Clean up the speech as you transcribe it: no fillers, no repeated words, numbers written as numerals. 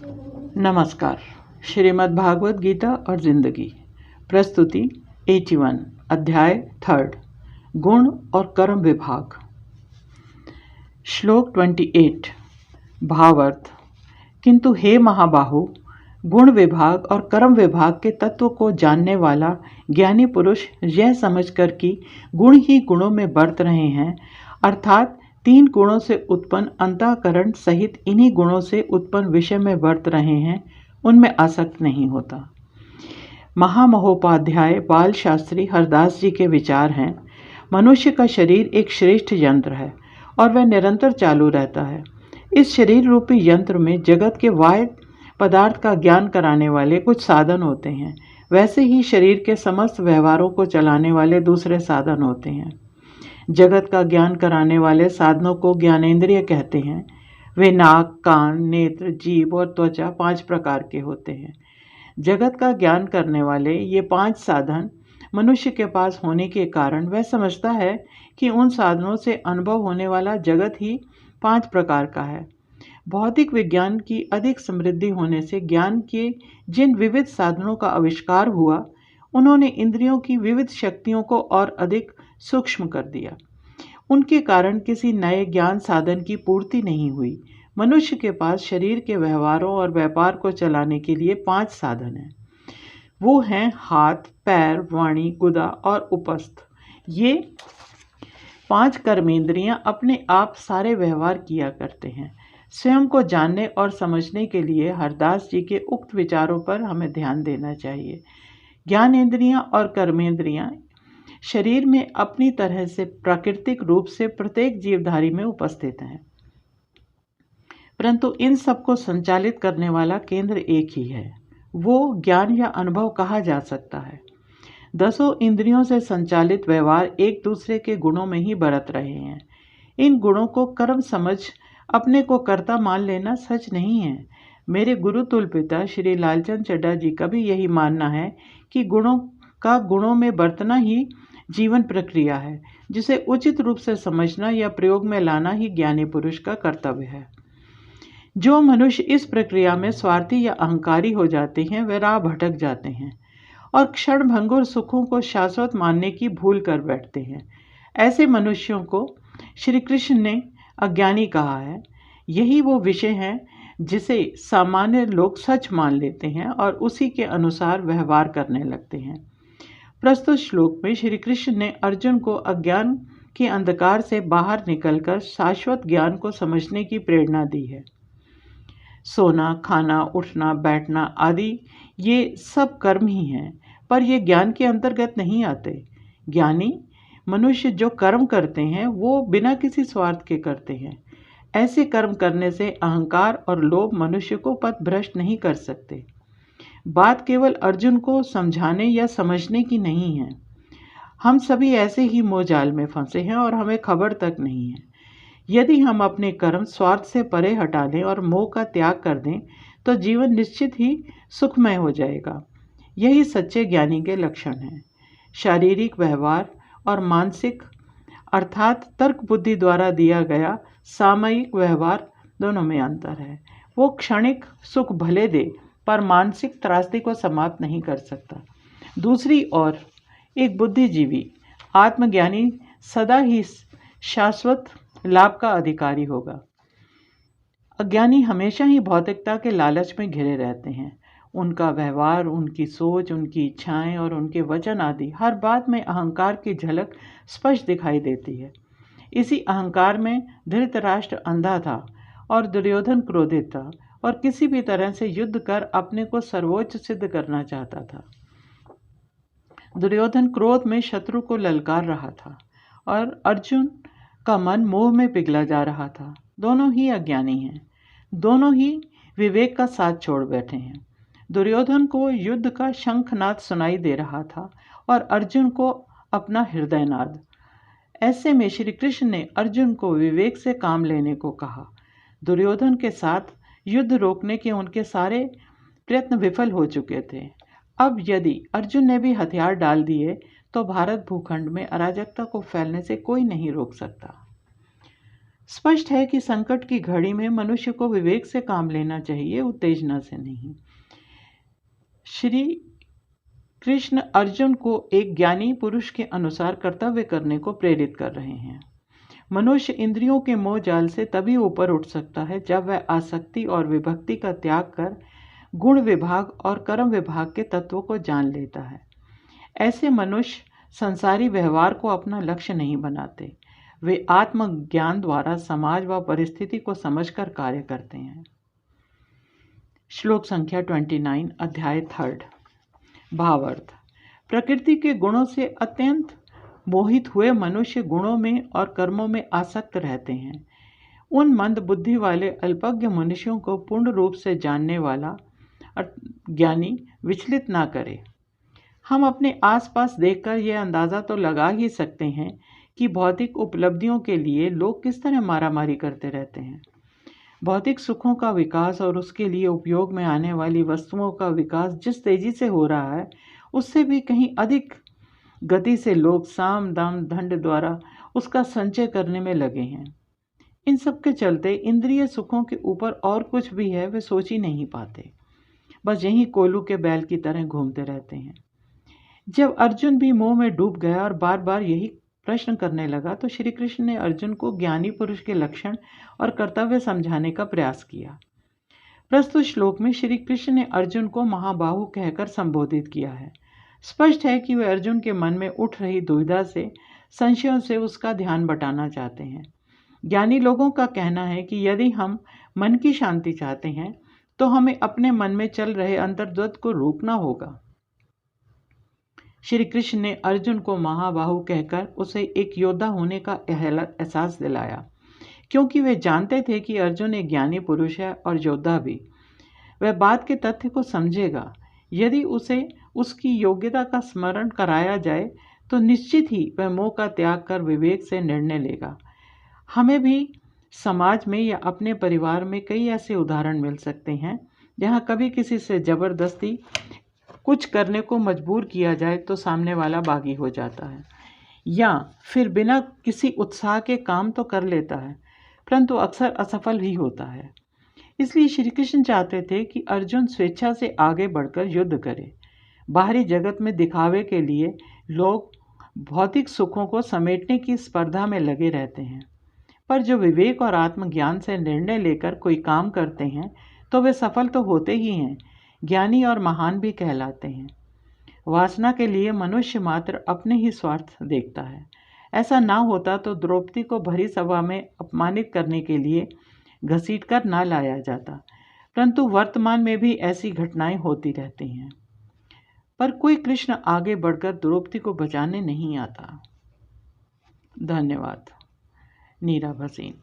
नमस्कार। श्रीमद् भागवत गीता और जिंदगी प्रस्तुति 81 अध्याय 3 गुण और कर्म विभाग। श्लोक 28 भावार्थ। किंतु हे महाबाहु, गुण विभाग और कर्म विभाग के तत्व को जानने वाला ज्ञानी पुरुष यह समझकर कि गुण ही गुणों में बरत रहे हैं, अर्थात 3 गुणों से उत्पन्न अंतःकरण सहित इन्हीं गुणों से उत्पन्न विषय में बरत रहे हैं, उनमें आसक्त नहीं होता। महामहोपाध्याय बाल शास्त्री हरदास जी के विचार हैं, मनुष्य का शरीर एक श्रेष्ठ यंत्र है और वह निरंतर चालू रहता है। इस शरीर रूपी यंत्र में जगत के बाह्य पदार्थ का ज्ञान कराने वाले कुछ साधन होते हैं, वैसे ही शरीर के समस्त व्यवहारों को चलाने वाले दूसरे साधन होते हैं। जगत का ज्ञान कराने वाले साधनों को ज्ञानेंद्रिय कहते हैं। वे नाक, कान, नेत्र, जीभ और त्वचा 5 प्रकार के होते हैं। जगत का ज्ञान करने वाले ये 5 साधन मनुष्य के पास होने के कारण वह समझता है कि उन साधनों से अनुभव होने वाला जगत ही 5 प्रकार का है। भौतिक विज्ञान की अधिक समृद्धि होने से ज्ञान के जिन विविध साधनों का आविष्कार हुआ, उन्होंने इंद्रियों की विविध शक्तियों को और अधिक सूक्ष्म कर दिया। उनके कारण किसी नए ज्ञान साधन की पूर्ति नहीं हुई। मनुष्य के पास शरीर के व्यवहारों और व्यापार को चलाने के लिए 5 साधन हैं। वो हैं हाथ, पैर, वाणी, गुदा और उपस्थ। ये 5 कर्मेंद्रियां अपने आप सारे व्यवहार किया करते हैं। स्वयं को जानने और समझने के लिए हरदास जी के उक्त विचारों पर हमें ध्यान देना चाहिए। ज्ञानेंद्रियां और कर्मेंद्रियां शरीर में अपनी तरह से प्राकृतिक रूप से प्रत्येक जीवधारी में उपस्थित हैं, परंतु इन सबको संचालित करने वाला केंद्र एक ही है। वो ज्ञान या अनुभव कहा जा सकता है। 10 इंद्रियों से संचालित व्यवहार एक दूसरे के गुणों में ही बरत रहे हैं। इन गुणों को कर्म समझ अपने को कर्ता मान लेना सच नहीं है। मेरे गुरु तुल पिता श्री लालचंद चड्ढा जी का भी यही मानना है कि गुणों का गुणों में बरतना ही जीवन प्रक्रिया है, जिसे उचित रूप से समझना या प्रयोग में लाना ही ज्ञानी पुरुष का कर्तव्य है। जो मनुष्य इस प्रक्रिया में स्वार्थी या अहंकारी हो जाते हैं, वे राह भटक जाते हैं और क्षण भंगुर सुखों को शाश्वत मानने की भूल कर बैठते हैं। ऐसे मनुष्यों को श्री कृष्ण ने अज्ञानी कहा है। यही वो विषय है जिसे सामान्य लोग सच मान लेते हैं और उसी के अनुसार व्यवहार करने लगते हैं। प्रस्तुत श्लोक में श्री कृष्ण ने अर्जुन को अज्ञान के अंधकार से बाहर निकलकर शाश्वत ज्ञान को समझने की प्रेरणा दी है। सोना, खाना, उठना, बैठना आदि ये सब कर्म ही हैं, पर ये ज्ञान के अंतर्गत नहीं आते। ज्ञानी मनुष्य जो कर्म करते हैं वो बिना किसी स्वार्थ के करते हैं। ऐसे कर्म करने से अहंकार और लोभ मनुष्य को पथभ्रष्ट नहीं कर सकते। बात केवल अर्जुन को समझाने या समझने की नहीं है। हम सभी ऐसे ही मोहजाल में फंसे हैं और हमें खबर तक नहीं है। यदि हम अपने कर्म स्वार्थ से परे हटा लें और मोह का त्याग कर दें, तो जीवन निश्चित ही सुखमय हो जाएगा। यही सच्चे ज्ञानी के लक्षण हैं। शारीरिक व्यवहार और मानसिक अर्थात तर्क बुद्धि द्वारा दिया गया सामयिक व्यवहार, दोनों में अंतर है। वो क्षणिक सुख भले दे, पर मानसिक त्रासदी को समाप्त नहीं कर सकता। दूसरी ओर एक बुद्धिजीवी आत्मज्ञानी सदा ही शाश्वत लाभ का अधिकारी होगा। अज्ञानी हमेशा ही भौतिकता के लालच में घिरे रहते हैं। उनका व्यवहार, उनकी सोच, उनकी इच्छाएं और उनके वचन आदि हर बात में अहंकार की झलक स्पष्ट दिखाई देती है। इसी अहंकार में धृतराष्ट्र अंधा था और दुर्योधन क्रोधित था और किसी भी तरह से युद्ध कर अपने को सर्वोच्च सिद्ध करना चाहता था। दुर्योधन क्रोध में शत्रु को ललकार रहा था और अर्जुन का मन मोह में पिघला जा रहा था। दोनों ही अज्ञानी हैं। दोनों ही विवेक का साथ छोड़ बैठे हैं। दुर्योधन को युद्ध का शंखनाद सुनाई दे रहा था और अर्जुन को अपना हृदयनाद। ऐसे में श्री कृष्ण ने अर्जुन को विवेक से काम लेने को कहा। दुर्योधन के साथ युद्ध रोकने के उनके सारे प्रयत्न विफल हो चुके थे। अब यदि अर्जुन ने भी हथियार डाल दिए तो भारत भूखंड में अराजकता को फैलने से कोई नहीं रोक सकता। स्पष्ट है कि संकट की घड़ी में मनुष्य को विवेक से काम लेना चाहिए, उत्तेजना से नहीं। श्री कृष्ण अर्जुन को एक ज्ञानी पुरुष के अनुसार कर्तव्य करने को प्रेरित कर रहे हैं। मनुष्य इंद्रियों के मोह जाल से तभी ऊपर उठ सकता है जब वह आसक्ति और विभक्ति का त्याग कर गुण विभाग और कर्म विभाग के तत्वों को जान लेता है। ऐसे मनुष्य संसारी व्यवहार को अपना लक्ष्य नहीं बनाते, वे आत्मज्ञान द्वारा समाज व परिस्थिति को समझकर कार्य करते हैं। श्लोक संख्या 29, अध्याय 3। भावार्थ। प्रकृति के गुणों से अत्यंत मोहित हुए मनुष्य गुणों में और कर्मों में आसक्त रहते हैं। उन मंद बुद्धि वाले अल्पज्ञ मनुष्यों को पूर्ण रूप से जानने वाला ज्ञानी विचलित ना करे। हम अपने आसपास देखकर यह अंदाज़ा तो लगा ही सकते हैं कि भौतिक उपलब्धियों के लिए लोग किस तरह मारामारी करते रहते हैं। भौतिक सुखों का विकास और उसके लिए उपयोग में आने वाली वस्तुओं का विकास जिस तेजी से हो रहा है, उससे भी कहीं अधिक गति से लोग साम दाम दंड द्वारा उसका संचय करने में लगे हैं। इन सब के चलते इंद्रिय सुखों के ऊपर और कुछ भी है वे सोच ही नहीं पाते, बस यहीं कोल्हू के बैल की तरह घूमते रहते हैं। जब अर्जुन भी मोह में डूब गया और बार बार यही प्रश्न करने लगा तो श्री कृष्ण ने अर्जुन को ज्ञानी पुरुष के लक्षण और कर्तव्य समझाने का प्रयास किया। प्रस्तुत श्लोक में श्री कृष्ण ने अर्जुन को महाबाहु कहकर संबोधित किया है। स्पष्ट है कि वे अर्जुन के मन में उठ रही दुविधा से, संशयों से उसका ध्यान बटाना चाहते हैं। ज्ञानी लोगों का कहना है कि यदि हम मन की शांति चाहते हैं तो हमें अपने मन में चल रहे अंतर्द्वंद को रोकना होगा। श्री कृष्ण ने अर्जुन को महाबाहु कहकर उसे एक योद्धा होने का एहसास दिलाया, क्योंकि वे जानते थे कि अर्जुन एक ज्ञानी पुरुष है और योद्धा भी। वह बात के तथ्य को समझेगा। यदि उसे उसकी योग्यता का स्मरण कराया जाए तो निश्चित ही वह मोह का त्याग कर विवेक से निर्णय लेगा। हमें भी समाज में या अपने परिवार में कई ऐसे उदाहरण मिल सकते हैं जहाँ कभी किसी से जबरदस्ती कुछ करने को मजबूर किया जाए तो सामने वाला बागी हो जाता है, या फिर बिना किसी उत्साह के काम तो कर लेता है परंतु अक्सर असफल ही होता है। इसलिए श्री कृष्ण चाहते थे कि अर्जुन स्वेच्छा से आगे बढ़कर युद्ध करे। बाहरी जगत में दिखावे के लिए लोग भौतिक सुखों को समेटने की स्पर्धा में लगे रहते हैं, पर जो विवेक और आत्मज्ञान से निर्णय लेकर कोई काम करते हैं तो वे सफल तो होते ही हैं, ज्ञानी और महान भी कहलाते हैं। वासना के लिए मनुष्य मात्र अपने ही स्वार्थ देखता है। ऐसा ना होता तो द्रौपदी को भरी सभा में अपमानित करने के लिए घसीट कर ना लाया जाता, परंतु वर्तमान में भी ऐसी घटनाएं होती रहती हैं। पर कोई कृष्ण आगे बढ़कर द्रौपदी को बचाने नहीं आता। धन्यवाद। नीरा भसीन।